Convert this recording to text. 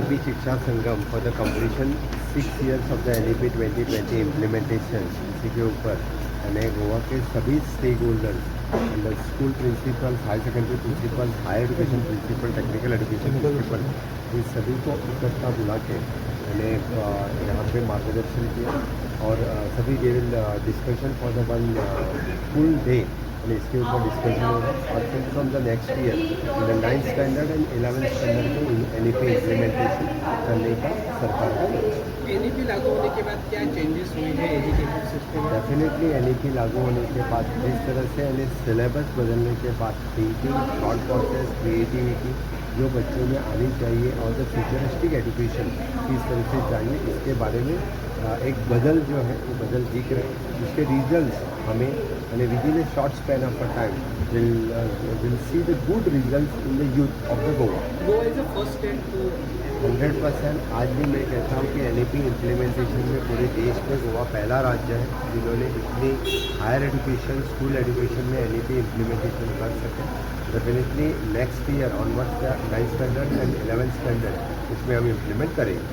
NEP Shiksha Sangam for the completion 6 years of the NEP 2020 implementation इसी के ऊपर मैंने गोवा के सभी स्टेक होल्डर्स मतलब school principal, higher secondary principal, higher education principal, technical education principal, इन सभी को इकट्ठा बुला के मैंने यहाँ पे मार्गदर्शन किया और सभी they will discussion for the one full day और इसके ऊपर डिस्कशन होगा और फिर from the next year in 9th standard and 11th standard में NEP इम्प्लीमेंटेशन करने का सरकार का NEP लागू होने के बाद क्या चेंजेस हुए हैं एजुकेशन सिस्टम में? डेफिनेटली NEP लागू होने के बाद जिस तरह से यानी सिलेबस बदलने के बाद थिंकिंग, थॉट प्रोसेस, क्रिएटिविटी जो बच्चों में आनी चाहिए और द फ्यूचरिस्टिक एजुकेशन किस तरह से चाहिए इसके बारे में एक बदल जो है वो बदल दिख रहे हैं जिसके रिजल्ट्स हमें यानी within a short span of a time will see the good results in the youth of the Goa. Goa is the first state to 100% आज भी मैं कहता हूँ कि NEP इम्प्लीमेंटेशन में पूरे देश में गोवा पहला राज्य है जिन्होंने इतनी हायर एजुकेशन, स्कूल एजुकेशन में NEP इम्प्लीमेंटेशन कर सके। Definitely next year onwards 9th standard and 11th standard इसमें हम इम्प्लीमेंट करेंगे।